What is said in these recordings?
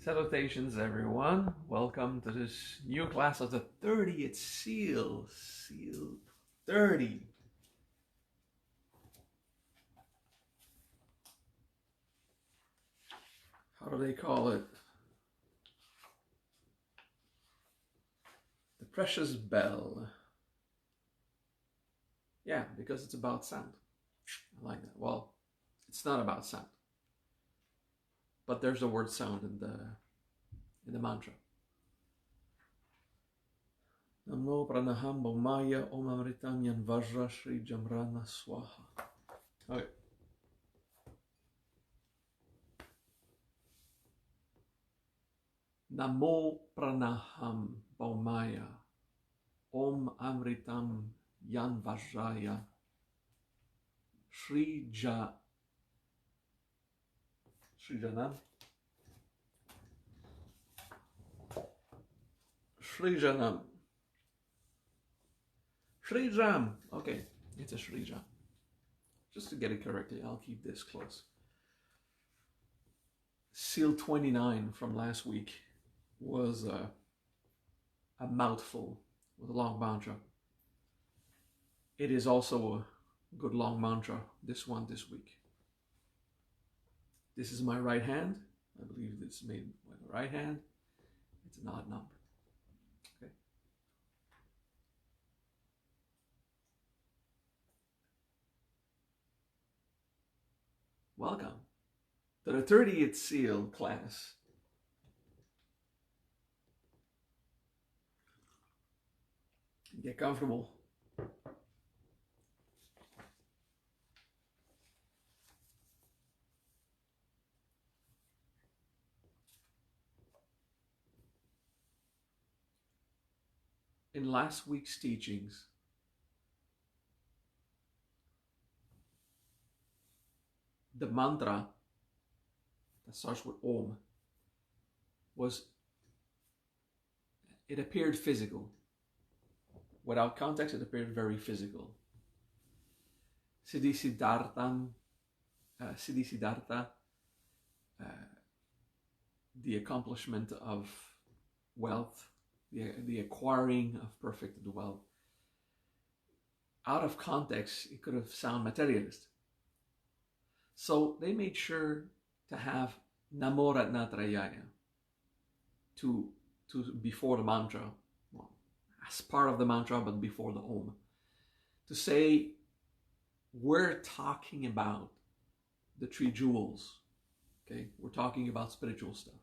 Salutations, everyone. Welcome to this new class of the 30th seal. Seal 30. How do they call it? The precious bell. Yeah, because it's about sound. I like that. Well, it's not about sound, but there's the word sound in the mantra. Namo pranaham bomaya om amritam yan vajra shri jamrana swaha. Okay. Namo pranaham bomaya om amritam yan vajraya shri janam Shri Janam. Shri Jam. Okay, it's a Shri Jam. Just to get it correctly, I'll keep this close. Seal 29 from last week was a mouthful with a long mantra. It is also a good long mantra, this one this week. This is my right hand. I believe it's made by the right hand. It's an odd number. Okay. Welcome to the 30th seal class. Get comfortable. In last week's teachings, the mantra that starts with Om it appeared physical. Without context, it appeared very physical. Siddhi Siddhartha, the accomplishment of wealth, the acquiring of perfected wealth. Out of context, it could have sounded materialist. So they made sure to have Namo Ratnatrayaya to before the mantra, well, as part of the mantra, but before the Om, to say we're talking about the three jewels. Okay, we're talking about spiritual stuff.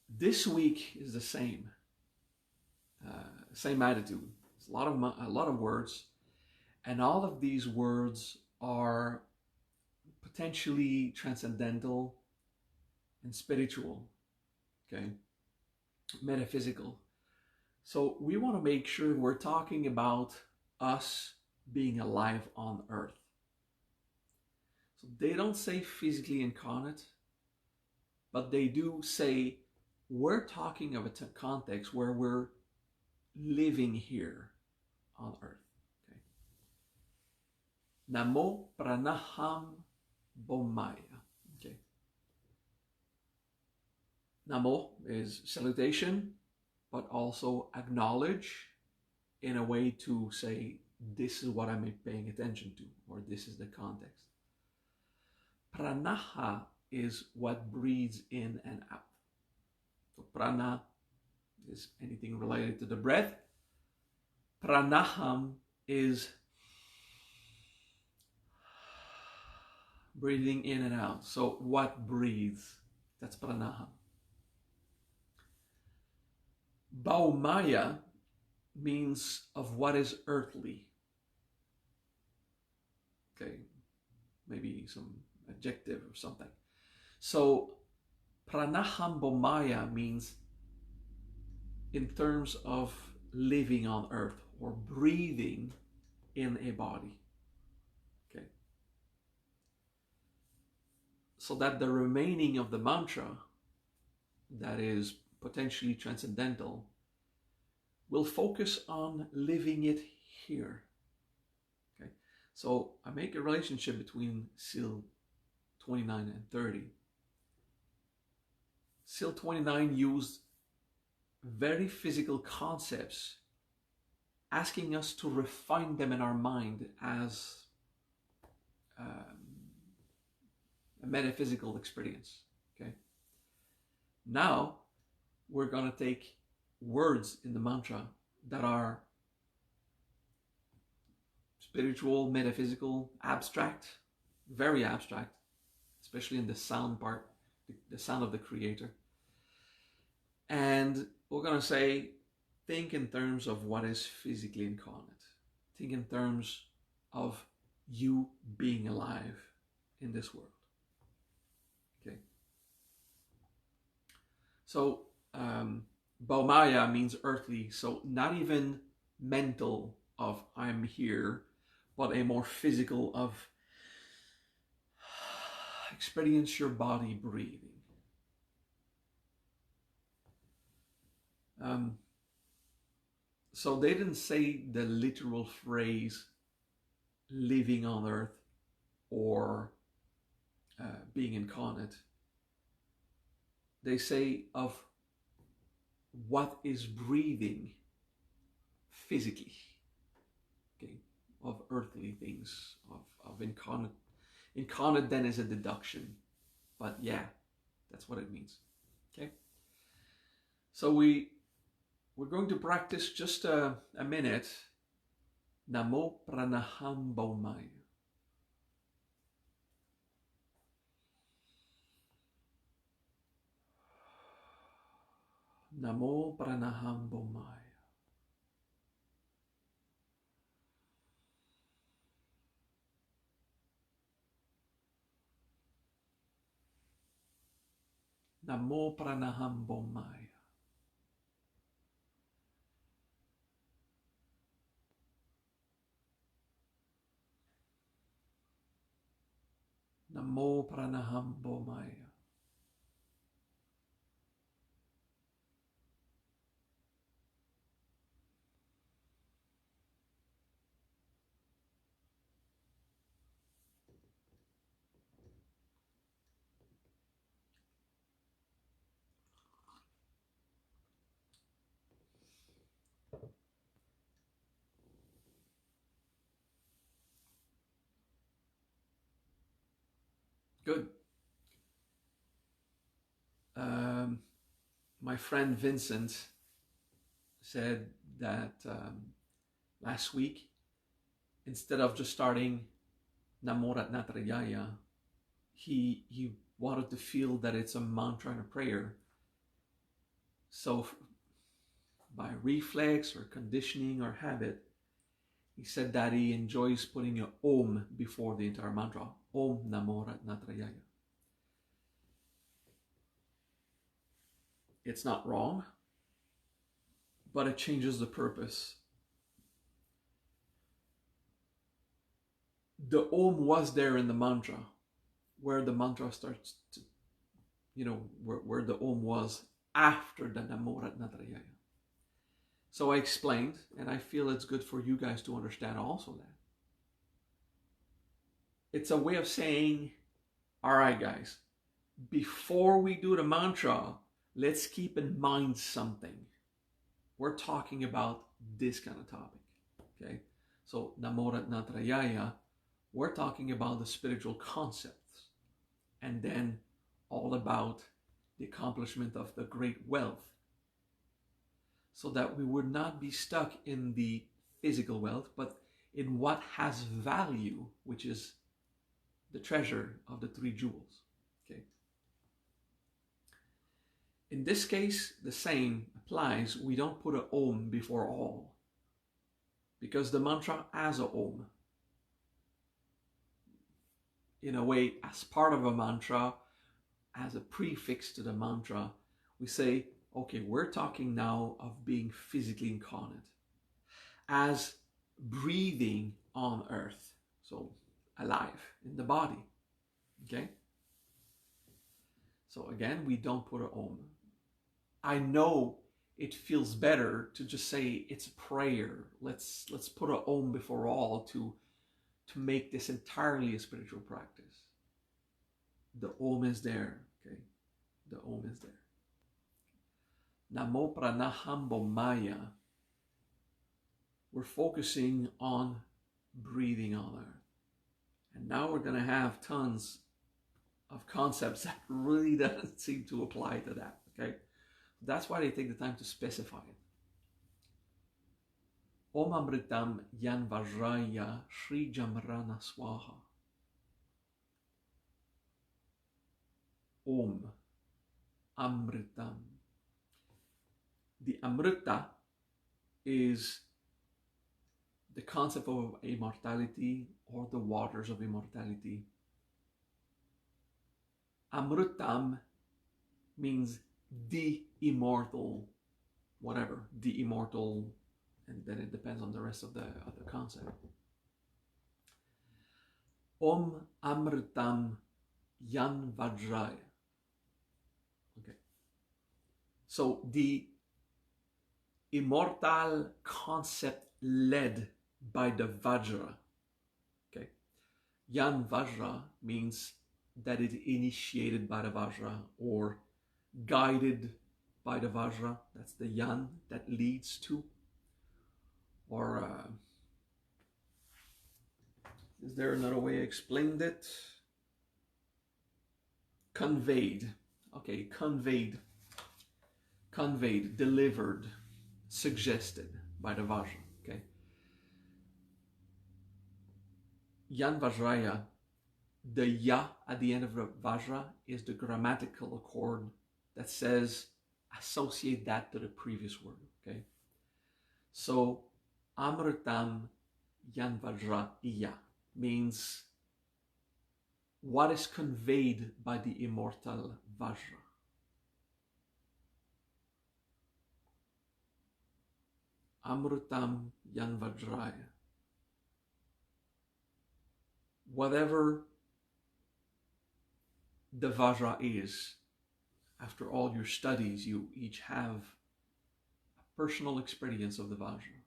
This week is the same attitude. It's a lot of words, and all of these words are potentially transcendental and spiritual, okay, metaphysical. So we want to make sure we're talking about us being alive on earth. So they don't say physically incarnate, but they do say we're talking of a context where we're living here on earth. Okay. Namo pranaham bomaya. Okay. Namo is salutation, but also acknowledge in a way to say, this is what I'm paying attention to, or this is the context. Pranaha is what breathes in and out. So prana is anything related to the breath. Pranaham is breathing in and out. So what breathes? That's pranaham. Baumaya means of what is earthly. Okay, maybe some adjective or something. So pranaham bomaya means in terms of living on earth or breathing in a body. Okay. So that the remaining of the mantra, that is potentially transcendental, will focus on living it here. Okay. So I make a relationship between seal 29 and 30. SIL 29 used very physical concepts, asking us to refine them in our mind as a metaphysical experience. Okay. Now we're going to take words in the mantra that are spiritual, metaphysical, abstract, very abstract, especially in the sound part, the sound of the creator. And we're going to say, think in terms of what is physically incarnate. Think in terms of you being alive in this world. Okay. So, Baumaya means earthly, so not even mental of I'm here, but a more physical of experience your body breathing. So they didn't say the literal phrase living on earth or being incarnate. They say of what is breathing physically, okay, of earthly things, of incarnate. Incarnate then is a deduction, but yeah, that's what it means. Okay, so we're going to practice just a minute. Namo Pranaham Baumaya. Namo Pranaham Baumaya. Namo Pranaham Baumaya. Namo Pranaham Baumaya. Good. My friend Vincent said that last week, instead of just starting Namo Ratnatrayaya, he wanted to feel that it's a mantra and a prayer. So by reflex or conditioning or habit, he said that he enjoys putting an Om before the entire mantra. Om Namo Ratnatrayaya. It's not wrong, but it changes the purpose. The Om was there in the mantra, where the mantra starts to, where the Om was after the Namo Ratnatrayaya. So I explained, and I feel it's good for you guys to understand also that. It's a way of saying, all right, guys, before we do the mantra, let's keep in mind something. We're talking about this kind of topic, okay? So Namo Ratnatrayaya, we're talking about the spiritual concepts, and then all about the accomplishment of the great wealth, so that we would not be stuck in the physical wealth, but in what has value, which is the treasure of the three jewels. Okay. In this case, the same applies. We don't put an Om before all, because the mantra has a Om. In a way, as part of a mantra, as a prefix to the mantra, we say, okay, we're talking now of being physically incarnate, as breathing on earth, so alive in the body, okay? So again, we don't put an Om. I know it feels better to just say it's a prayer. Let's put an Om before all to make this entirely a spiritual practice. The Om is there, okay? The Om is there. Namo Pranaham Maya. We're focusing on breathing on Earth. And now we're going to have tons of concepts that really doesn't seem to apply to that, okay? That's why they take the time to specify it. Om Amritam Yan Vajraya Shri Jamrana Swaha. Om Amritam. The Amrita is the concept of immortality or the waters of immortality. Amritam means the immortal, whatever, the immortal, and then it depends on the rest of the concept. Om Amritam Yan Vajraya. Okay. So the immortal concept led by the Vajra. Okay. Yan Vajra means that it initiated by the Vajra or guided by the Vajra. That's the Yan that leads to. Or is there another way I explained it? Conveyed. Okay, conveyed, delivered, suggested by the Vajra. Okay. Yan Vajraya, the Ya at the end of the Vajra is the grammatical accord that says associate that to the previous word. Okay. So Amritam Yan Vajraya means what is conveyed by the immortal Vajra. Amritam Yan Vajraya. Whatever the Vajra is, after all your studies, you each have a personal experience of the Vajra.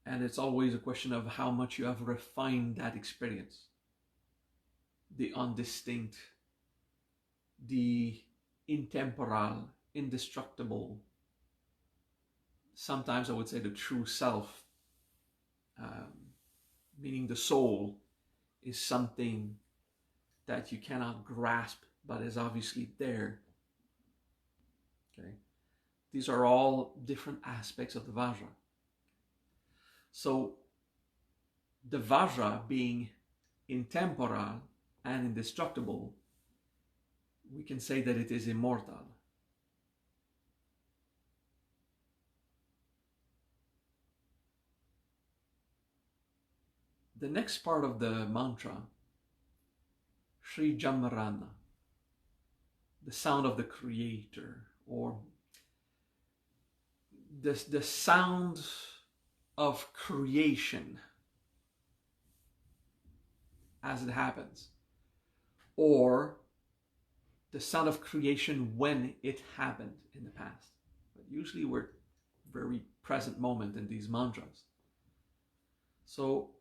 And it's always a question of how much you have refined that experience. The undistinct, the intemporal, indestructible, sometimes I would say the true self, meaning the soul is something that you cannot grasp but is obviously there. Okay, these are all different aspects of the Vajra. So the Vajra being intemporal and indestructible, we can say that it is immortal. The next part of the mantra, Sri Jamrana, the sound of the Creator, or the sound of creation as it happens, or the sound of creation when it happened in the past. But usually we're very present moment in these mantras. So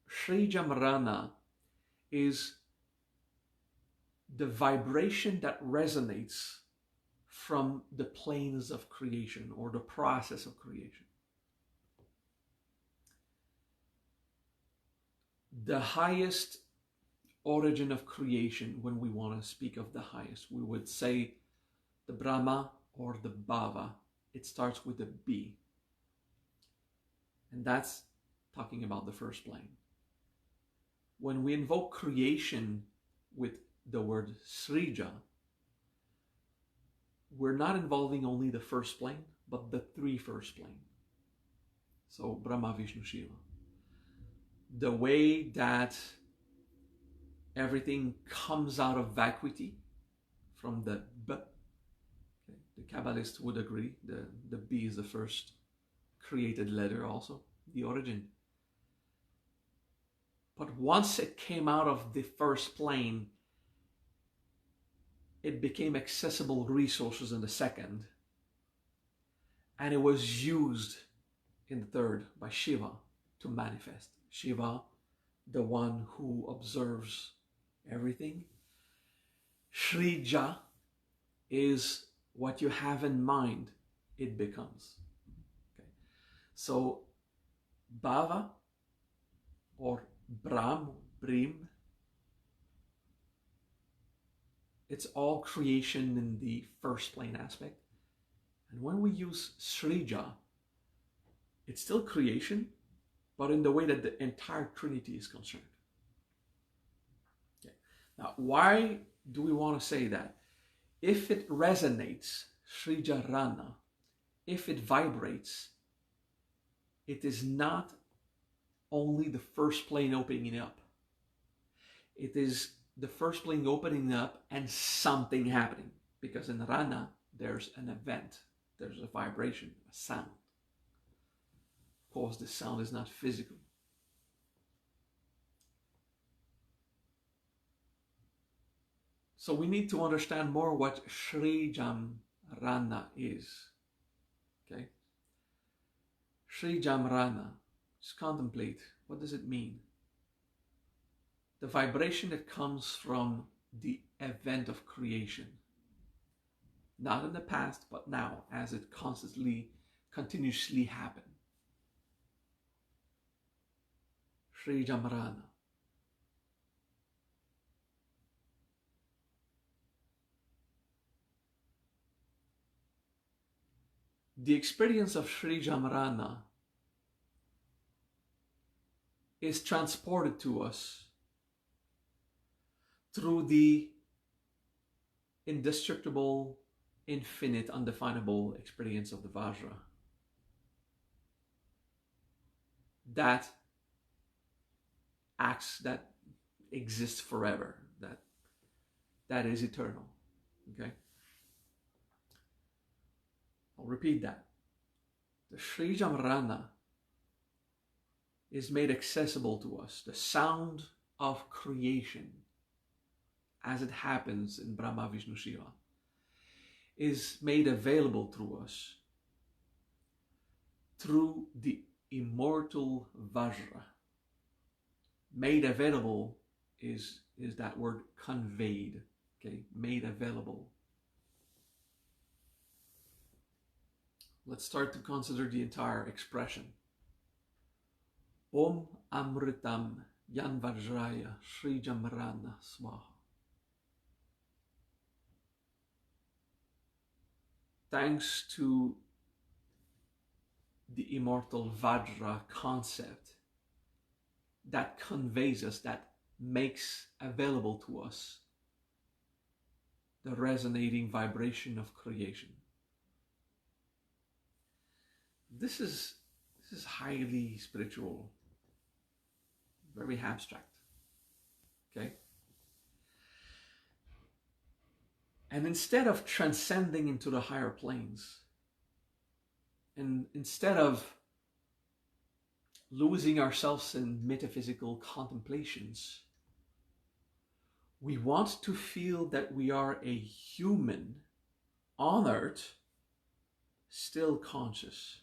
Sri Jamrana is the vibration that resonates from the planes of creation or the process of creation. The highest origin of creation, when we want to speak of the highest, we would say the Brahma or the Bhava. It starts with a B. And that's talking about the first plane. When we invoke creation with the word Srija, we're not involving only the first plane, but the three first plane. So Brahma, Vishnu, Shiva. The way that everything comes out of vacuity from the B. Okay. The Kabbalists would agree, the B is the first created letter also, the origin. But once it came out of the first plane, it became accessible resources in the second, and it was used in the third by Shiva to manifest. Shiva, the one who observes everything. Srija, is what you have in mind, it becomes. Okay. So Bhava or Brahm, Brim, it's all creation in the first plane aspect. And when we use Srija, it's still creation, but in the way that the entire Trinity is concerned. Okay. Now, why do we want to say that? If it resonates, Srija Rana, if it vibrates, it is not only the first plane opening up. It is the first plane opening up and something happening. Because in Rana, there's an event, there's a vibration, a sound. Of course, the sound is not physical. So we need to understand more what Srijam Rana is. Okay? Srijam Rana. Just contemplate. What does it mean? The vibration that comes from the event of creation. Not in the past, but now, as it constantly, continuously happens. Srijam Rana. The experience of Srijam Rana is transported to us through the indestructible, infinite, undefinable experience of the Vajra. That acts, that exists forever, that is eternal. Okay? I'll repeat that. The Srijam Rana is made accessible to us. The sound of creation, as it happens in Brahma Vishnu Shiva, is made available to us through the immortal Vajra. Made available is that word conveyed. Okay, made available. Let's start to consider the entire expression. Om Amritam Yan Vajraya Srijam Rana Swaha. Thanks to the immortal Vajra concept that conveys us, that makes available to us the resonating vibration of creation. This is highly spiritual, very abstract. Okay? And instead of transcending into the higher planes, and instead of losing ourselves in metaphysical contemplations, we want to feel that we are a human on earth, still conscious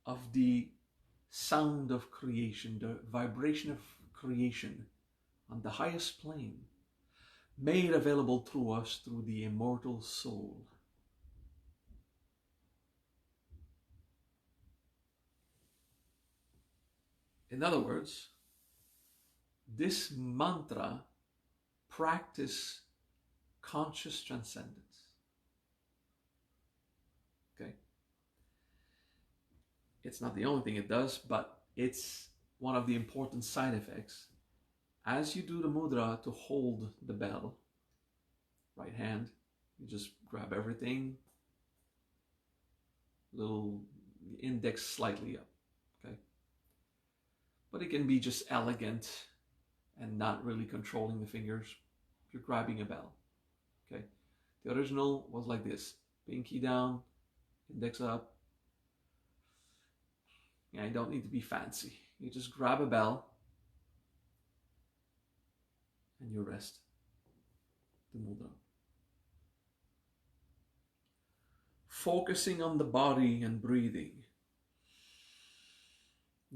of the sound of creation, the vibration of creation on the highest plane, made available to us through the immortal soul. In other words, this mantra practice conscious transcendence. Okay? It's not the only thing it does, but it's one of the important side effects. As you do the mudra to hold the bell, right hand, you just grab everything, little index slightly up, okay? But it can be just elegant and not really controlling the fingers. You're grabbing a bell, okay? The original was like this, pinky down, index up. Yeah, you don't need to be fancy. You just grab a bell and you rest the mudra. Focusing on the body and breathing.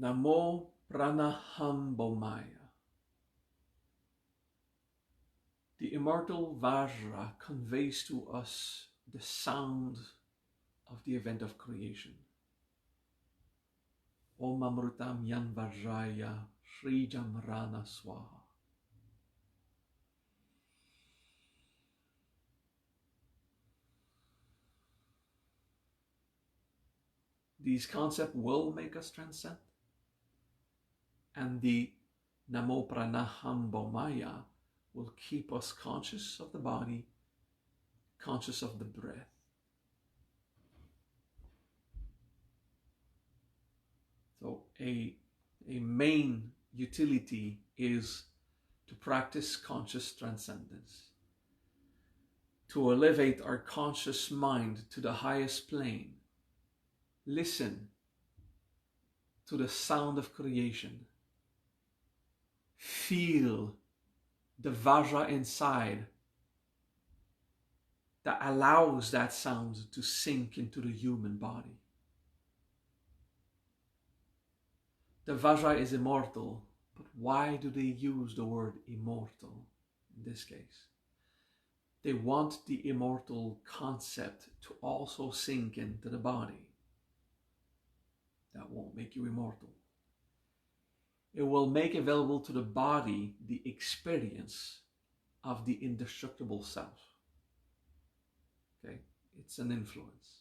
Namo Pranahambomaya. The The immortal Vajra conveys to us the sound of the event of creation. Om Amrutam Yan Vajraya Srijam Rana Swaha. These concepts will make us transcend, and the Namo Pranaham Bomaya will keep us conscious of the body, conscious of the breath. So a main utility is to practice conscious transcendence, to elevate our conscious mind to the highest plane. Listen to the sound of creation. Feel the Vajra inside that allows that sound to sink into the human body. The Vajra is immortal, but why do they use the word immortal in this case? They want the immortal concept to also sink into the body. That won't make you immortal. It will make available to the body the experience of the indestructible self. Okay, it's an influence.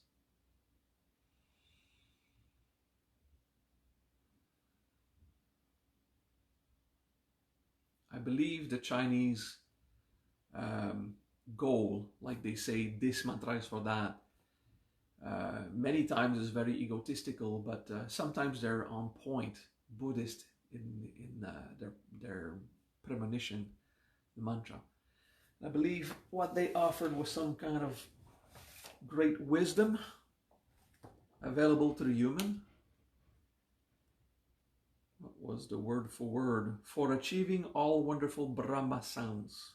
I believe the Chinese goal, like they say, this mantra is for that, many times is very egotistical, but sometimes they're on point, Buddhist in their premonition, the mantra. I believe what they offered was some kind of great wisdom available to the human. What was the word for word? For achieving all wonderful Brahma sounds.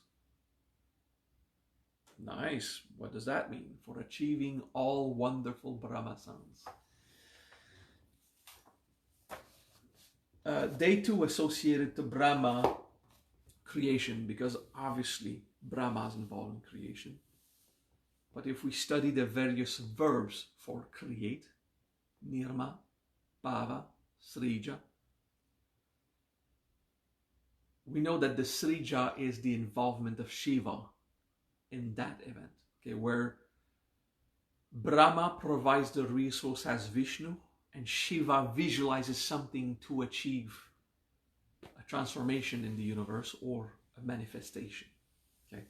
Nice. What does that mean? For achieving all wonderful Brahma sounds. They too associated to Brahma creation, because obviously Brahma is involved in creation. But if we study the various verbs for create, nirma, bhava, srija, we know that the srija is the involvement of Shiva in that event, okay, where Brahma provides the resource as Vishnu, and Shiva visualizes something to achieve a transformation in the universe or a manifestation. Okay.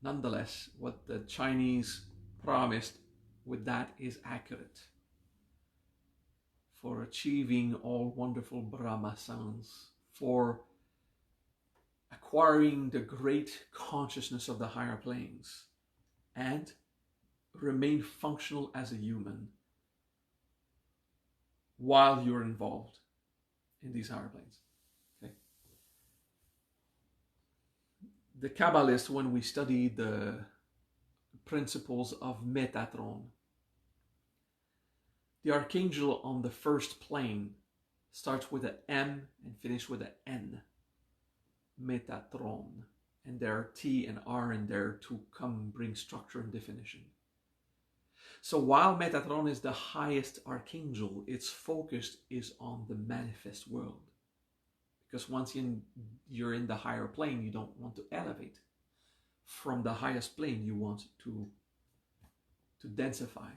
Nonetheless, what the Chinese promised with that is accurate. For achieving all wonderful Brahma sounds, for acquiring the great consciousness of the higher planes, and remain functional as a human while you're involved in these higher planes. Okay. The Kabbalists, when we study the principles of Metatron, the archangel on the first plane starts with an M and finishes with an N. Metatron. And there are T and R in there to come bring structure and definition. So while Metatron is the highest archangel, its focus is on the manifest world. Because once you're in the higher plane, you don't want to elevate. From the highest plane, you want to densify,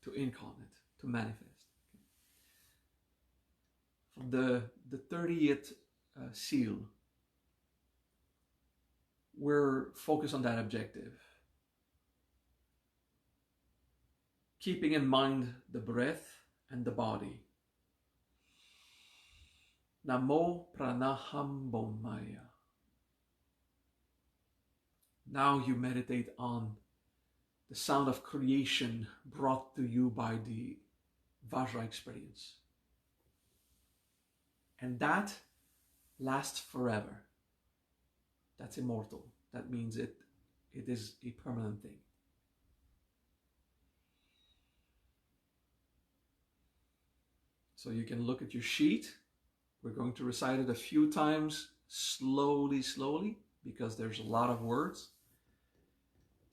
to incarnate, to manifest. For the 30th seal, we're focused on that objective. Keeping in mind the breath and the body. Namo Pranaham Bomaya. Now you meditate on the sound of creation brought to you by the Vajra experience. And that lasts forever. That's immortal. That means it is a permanent thing. So you can look at your sheet We're going to recite it a few times, slowly, because there's a lot of words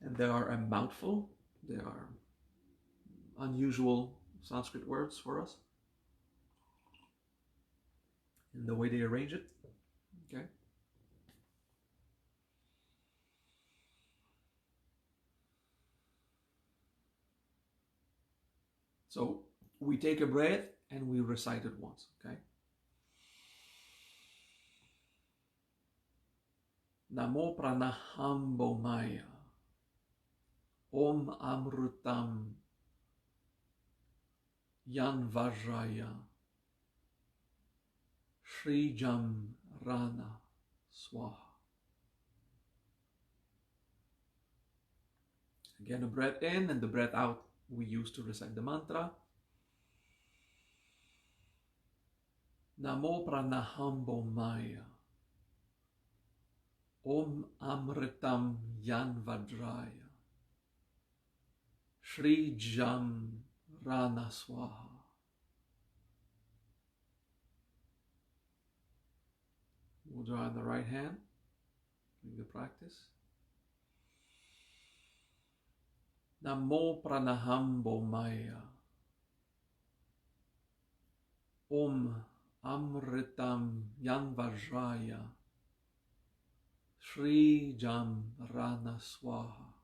and they are a mouthful. They are unusual Sanskrit words for us in the way they arrange it. Okay. So we take a breath and we recite it once. Okay. Namo pranaham Maya. Om amrutam yan vajraya. Shrijam rana swaha. Again, a breath in and the breath out we use to recite the mantra. Namo pranaham Maya. Om amritam yan vajraya. Shrijam rana swaha. Mudra on the right hand during the practice. Namo pranaham Maya. Om amritam yan vajraya. Shrijam rana swaha.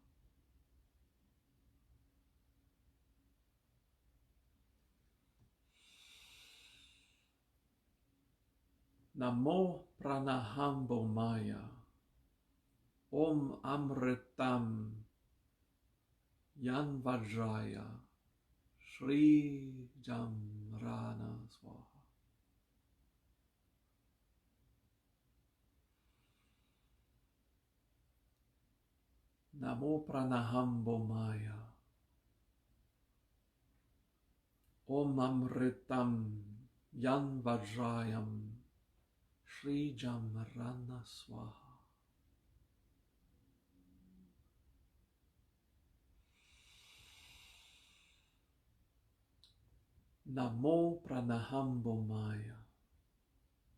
Namo pranaham Maya. Om amritam yan vajraya. Shrijam rana swaha. Namo pranaham Maya. Om amritam yan vajrayam. Shrijam rana swaha. Namo pranaham Maya.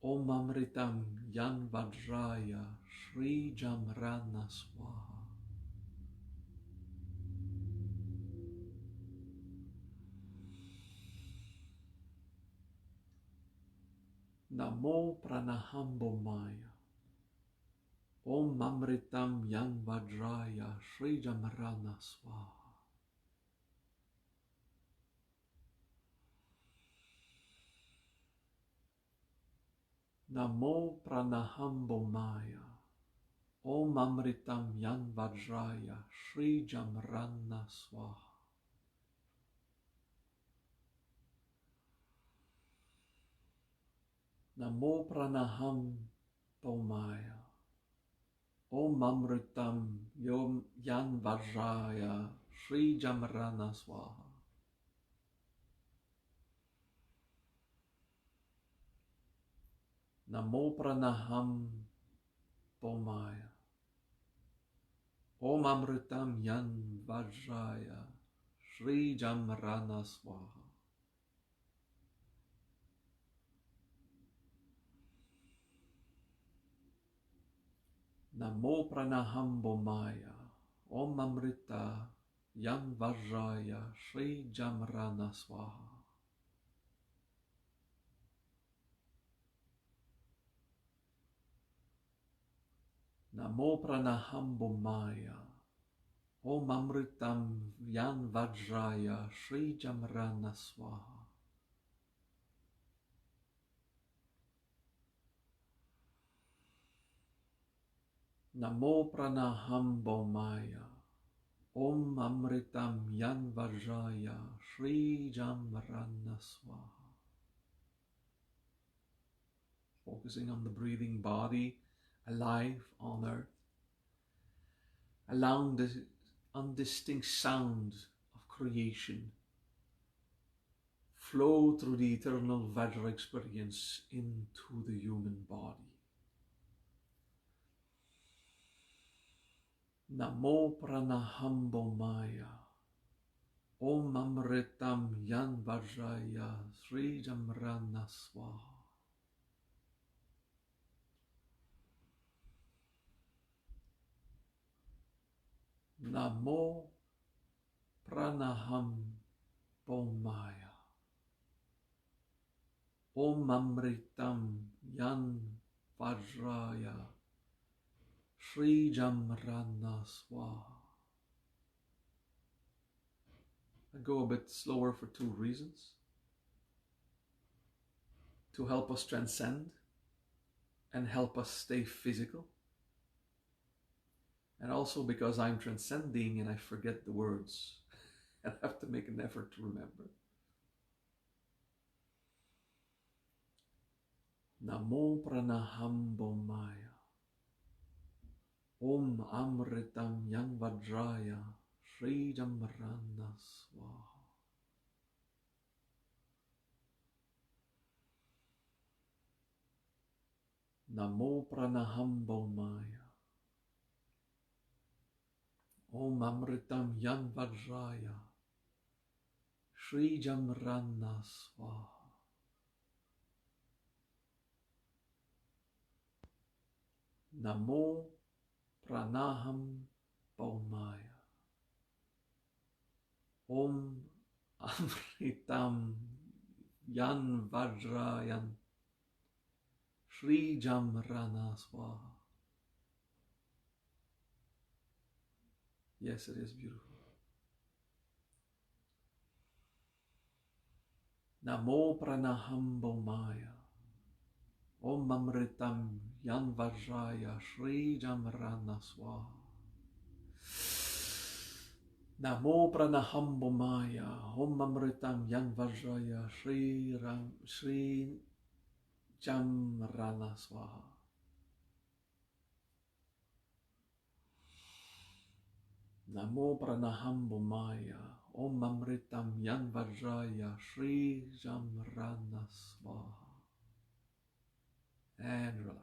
Om amritam yan vajraya. Shrijam rana swaha. Namo pranaham Maya. Om amritam yan vajraya. Shrijam rana swaha. Namo pranaham Maya. Om amritam yan vajraya. Shrijam rana swaha. Namo pranaham Maya. Om amritam yan vajraya. Shrijam rana swaha. Namo pranaham Maya. Om amritam yan vajraya. Shrijam rana swaha. Namo pranaham Maya. Om amrita yan vajraya. Shrijam rana swaha. Namo pranaham Maya. Om amritam yan vajraya. Shrijam rana swaha. Namo pranaham Maya. Om amritam yan vajraya. Shrijam rana swaha. Focusing on the breathing body, alive on earth, allowing the undistinct sound of creation flow through the eternal Vajra experience into the human body. Namo pranaham Maya. Om amritam yan vajraya. Shrijam rana swaha. Namo Pranaham Pomaya. Om Amritam Yan Vajraya Shri Jamrana Swaha. I go a bit slower for two reasons. To help us transcend and help us stay physical. And also because I'm transcending and I forget the words and have to make an effort to remember. Namo Pranaham Bomaya. Om Amritam Yang Vajraya Shri Jamrana Swaha. Namo Pranaham Bomaya. Om Amritam Yang Vajraya Shri Jamrana Swaha. Namo Pranaham Paumaya. Om Amritam Yan Vajrayan Shri Jamrana Swaha. Yes, it is beautiful. Namo Pranaham Paumaya. Om Amritam Yan Vajraya Shri Jamrana Swaha. Namo Pranaham Bomaya. Om Amritam Yan Vajraya Shri Jamrana Swaha. Namo Pranaham Bomaya. Om Amritam Yan Vajraya Shri Jamrana Swaha. And relax.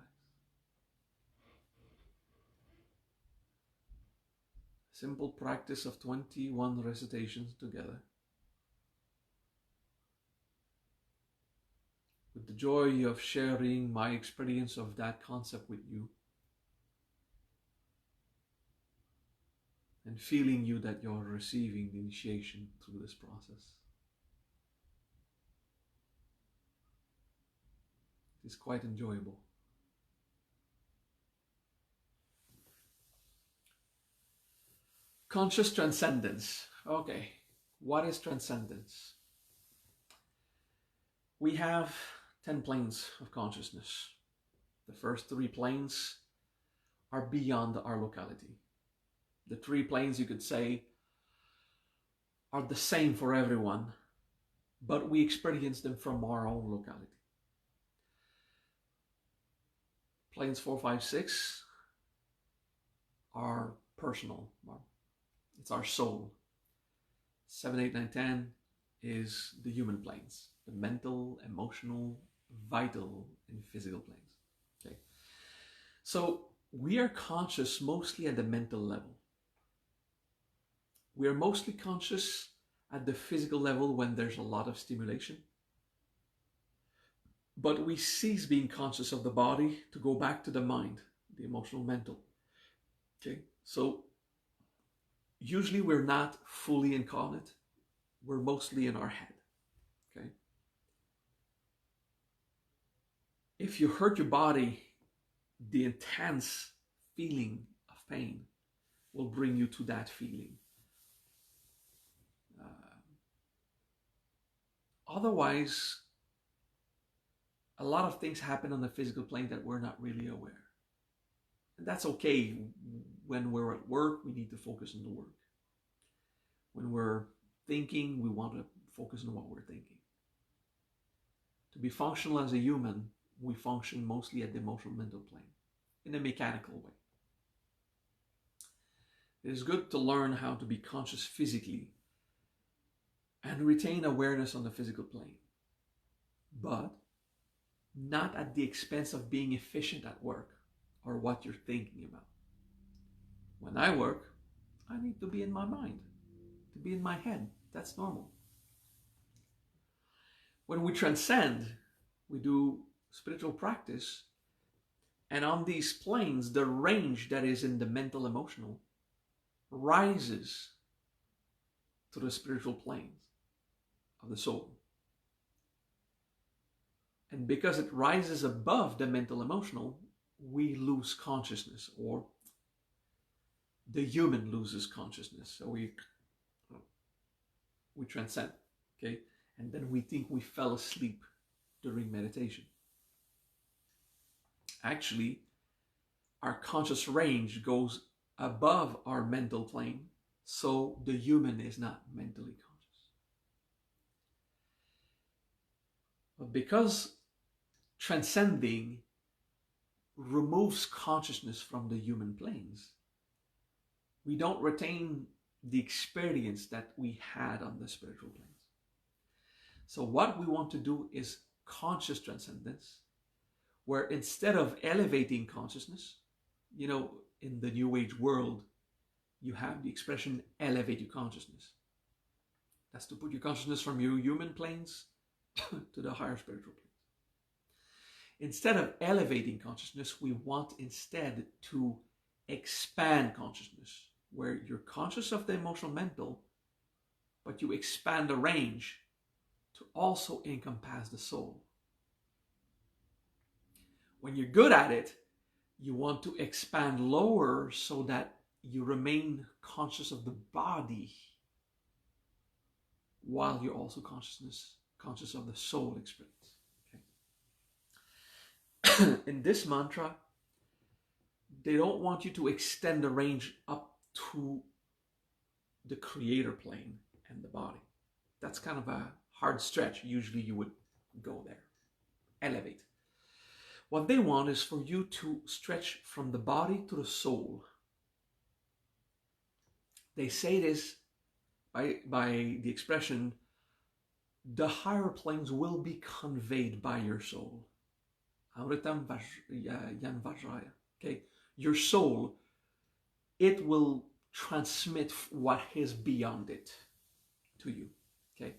Simple practice of 21 recitations together. With the joy of sharing my experience of that concept with you. And feeling you that you're receiving the initiation through this process. It's quite enjoyable. Conscious transcendence. Okay, what is transcendence? We have 10 planes of consciousness. The first 3 planes are beyond our locality. The 3 planes, you could say, are the same for everyone, but we experience them from our own locality. Planes 4, 5, 6 are personal. It's our soul. 7, 8, 9, 10 is the human planes. The mental, emotional, vital, and physical planes. Okay. So we are conscious mostly at the mental level. We are mostly conscious at the physical level when there's a lot of stimulation. But we cease being conscious of the body to go back to the mind, the emotional, mental. Okay, so usually we're not fully incarnate. We're mostly in our head. Okay. If you hurt your body, the intense feeling of pain will bring you to that feeling. Otherwise, a lot of things happen on the physical plane that we're not really aware. And that's okay. When we're at work, we need to focus on the work. When we're thinking, we want to focus on what we're thinking. To be functional as a human, we function mostly at the emotional mental plane, in a mechanical way. It is good to learn how to be conscious physically and retain awareness on the physical plane, but not at the expense of being efficient at work or what you're thinking about. When I work, I need to be in my mind, to be in my head. That's normal. When we transcend, we do spiritual practice, and on these planes, the range that is in the mental, emotional rises to the spiritual planes of the soul. And because it rises above the mental emotional, we lose consciousness, or the human loses consciousness. So we transcend, okay? And then we think we fell asleep during meditation. Actually, our conscious range goes above our mental plane, so the human is not mentally conscious. But because transcending removes consciousness from the human planes, we don't retain the experience that we had on the spiritual planes. So what we want to do is conscious transcendence, where instead of elevating consciousness, you know, in the New Age world, you have the expression elevate your consciousness. That's to put your consciousness from your human planes to the higher spiritual planes. Instead of elevating consciousness, we want instead to expand consciousness, where you're conscious of the emotional mental, but you expand the range to also encompass the soul. When you're good at it, you want to expand lower so that you remain conscious of the body while you're also conscious of the soul experience. Okay. In this mantra, they don't want you to extend the range up to the creator plane and the body. That's kind of a hard stretch. Usually you would go there, elevate. What they want is for you to stretch from the body to the soul. They say this by the expression, the higher planes will be conveyed by your soul. Okay, your soul, it will transmit what is beyond it to you. Okay,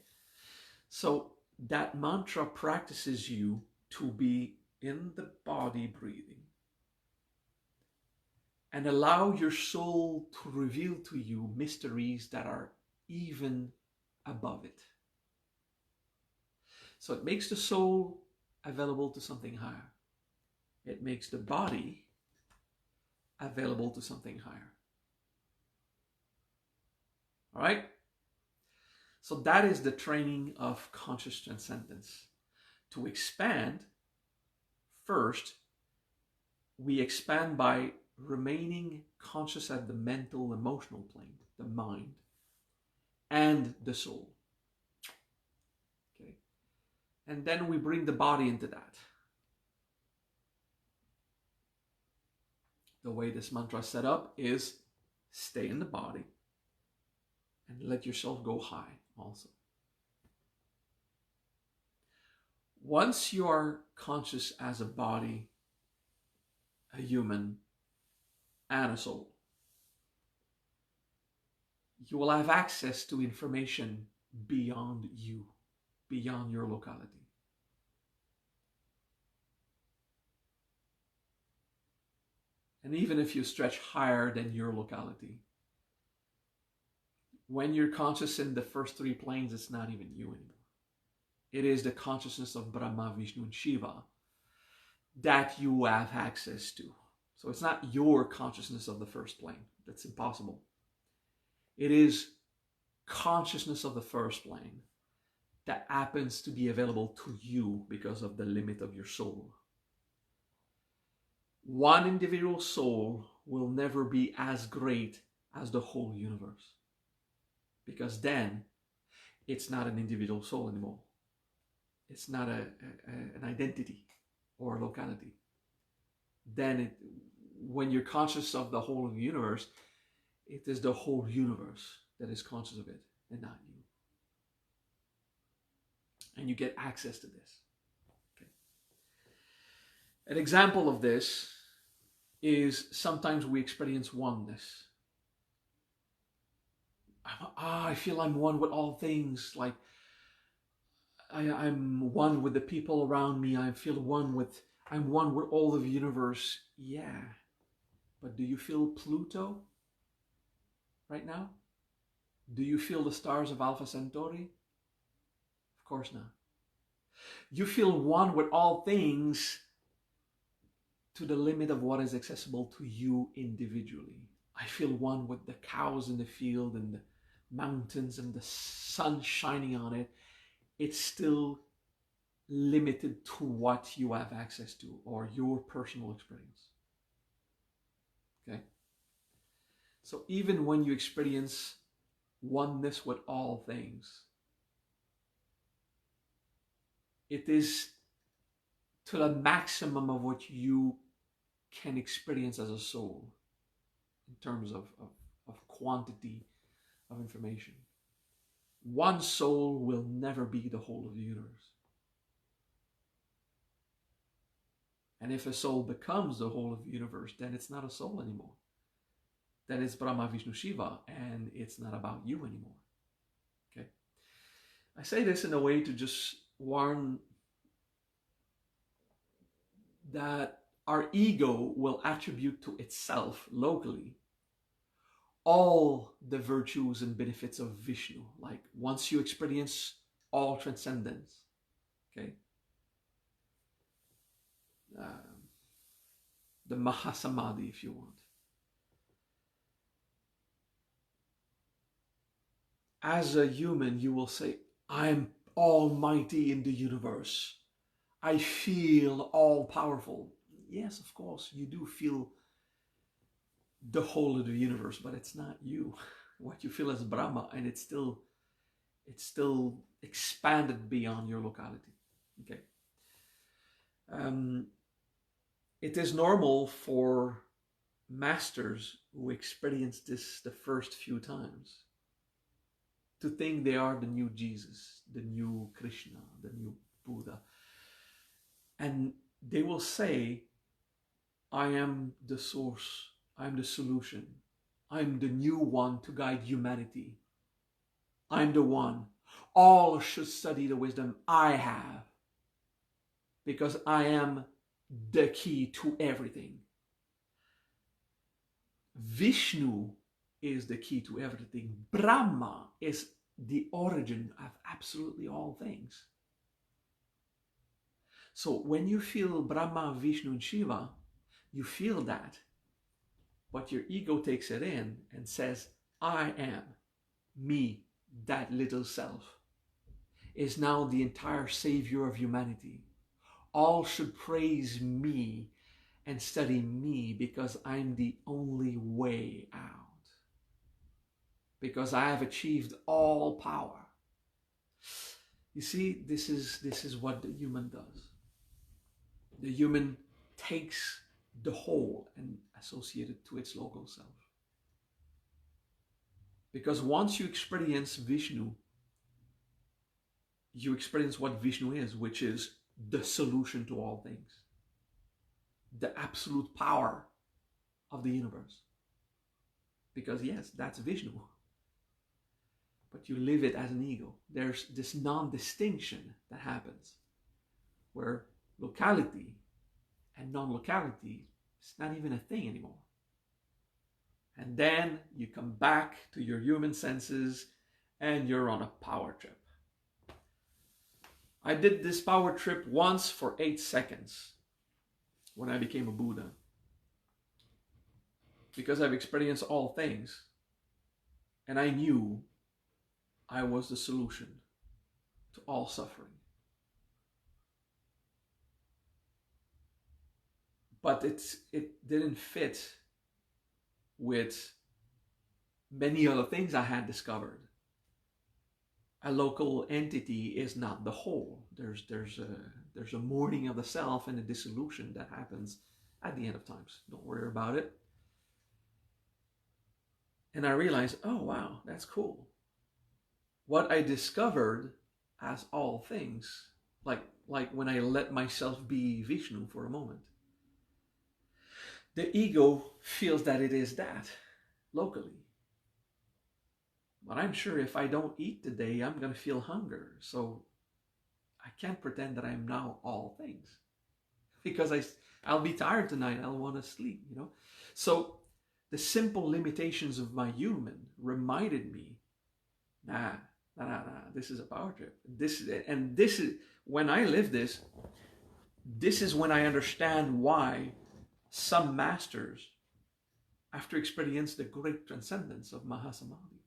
so that mantra practices you to be in the body breathing and allow your soul to reveal to you mysteries that are even above it. So it makes the soul available to something higher. It makes the body available to something higher. All right? So that is the training of conscious transcendence. To expand, first, we expand by remaining conscious at the mental, emotional plane, the mind, and the soul. Okay? And then we bring the body into that. The way this mantra is set up is stay in the body and let yourself go high also. Once you are conscious as a body, a human, and a soul, you will have access to information beyond you, beyond your locality. And even if you stretch higher than your locality, when you're conscious in the first three planes, it's not even you anymore. It is the consciousness of Brahma, Vishnu, and Shiva that you have access to. So it's not your consciousness of the first plane. That's impossible. It is consciousness of the first plane that happens to be available to you because of the limit of your soul. One individual soul will never be as great as the whole universe, because then it's not an individual soul anymore. It's not an identity or a locality. Then when you're conscious of the whole of the universe, it is the whole universe that is conscious of it and not you. And you get access to this. Okay. An example of this is sometimes we experience oneness. I feel I'm one with all things. Like I'm one with the people around me. I'm one with all of the universe. Yeah. But do you feel Pluto? right now? Do you feel the stars of Alpha Centauri? Of course not. You feel one with all things to the limit of what is accessible to you individually. I feel one with the cows in the field and the mountains and the sun shining on it. It's still limited to what you have access to or your personal experience. Okay? So even when you experience oneness with all things, it is to the maximum of what you can experience as a soul in terms of quantity of information. One soul will never be the whole of the universe. And if a soul becomes the whole of the universe, then it's not a soul anymore. Then it's Brahma, Vishnu, Shiva, and it's not about you anymore. Okay? I say this in a way to just warn that our ego will attribute to itself locally all the virtues and benefits of Vishnu. Like once you experience all transcendence, okay, the Mahasamadhi, if you want. As a human, you will say, I'm almighty in the universe. I feel all powerful. Yes, of course, you do feel the whole of the universe, but it's not you. What you feel is Brahma, and it's still expanded beyond your locality. Okay. It is normal for masters who experience this the first few times to think they are the new Jesus, the new Krishna, the new Buddha. And they will say, I am the source, I'm the solution, I'm the new one to guide humanity. I'm the one. All should study the wisdom I have, because I am the key to everything. Vishnu is the key to everything. Brahma is the origin of absolutely all things. So when you feel Brahma, Vishnu, and Shiva, you feel that, but your ego takes it in and says, I am, me, that little self, is now the entire savior of humanity. All should praise me and study me because I'm the only way out. Because I have achieved all power. You see, this is what the human does. The human takes the whole and associates it to its local self. Because once you experience Vishnu, you experience what Vishnu is, which is the solution to all things. The absolute power of the universe. Because yes, that's Vishnu. But you live it as an ego. There's this non-distinction that happens where locality and non-locality is not even a thing anymore. And then you come back to your human senses and you're on a power trip. I did this power trip once for 8 seconds when I became a Buddha. Because I've experienced all things and I knew I was the solution to all suffering. But it didn't fit with many other things I had discovered. A local entity is not the whole. There's a mourning of the self and a dissolution that happens at the end of times. Don't worry about it. And I realized, oh wow, that's cool. What I discovered as all things, like when I let myself be Vishnu for a moment, the ego feels that it is that locally. But I'm sure if I don't eat today, I'm going to feel hunger. So I can't pretend that I'm now all things. Because I'll be tired tonight. I'll want to sleep, you know. So the simple limitations of my human reminded me, nah, this is a power trip. This is when I live this. This is when I understand why some masters, after experience the great transcendence of Mahasamadhi,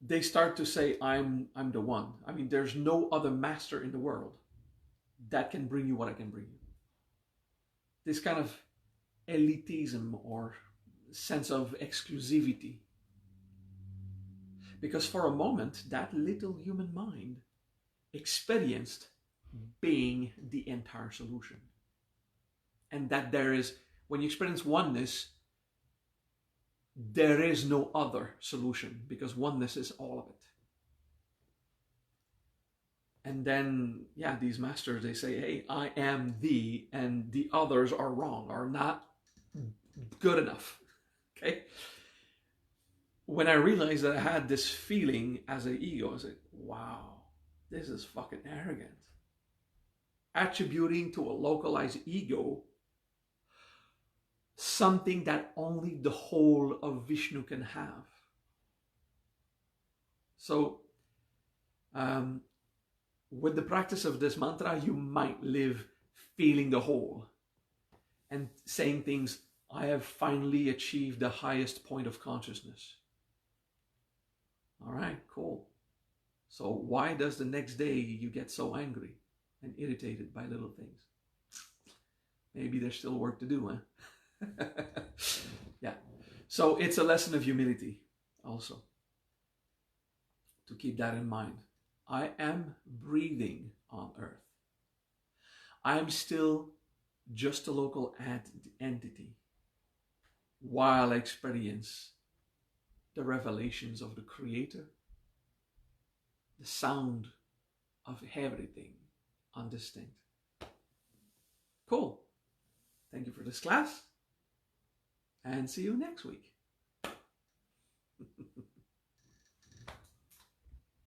they start to say, I'm the one. I mean, there's no other master in the world that can bring you what I can bring you. This kind of elitism or sense of exclusivity. Because for a moment, that little human mind experienced being the entire solution. And that there is, when you experience oneness, there is no other solution, because oneness is all of it. And then, yeah, these masters, they say, hey, I am thee, and the others are wrong, are not good enough. Okay? When I realized that I had this feeling as an ego, I was like, wow, this is fucking arrogant. Attributing to a localized ego something that only the whole of Vishnu can have. So, with the practice of this mantra, you might live feeling the whole and saying things, I have finally achieved the highest point of consciousness. All right, cool. So why does the next day you get so angry and irritated by little things? Maybe there's still work to do, huh? Yeah. So it's a lesson of humility also, to keep that in mind. I am breathing on earth. I am still just a local entity while I experience the revelations of the Creator, the sound of everything undistinct. Cool. Thank you for this class, and see you next week.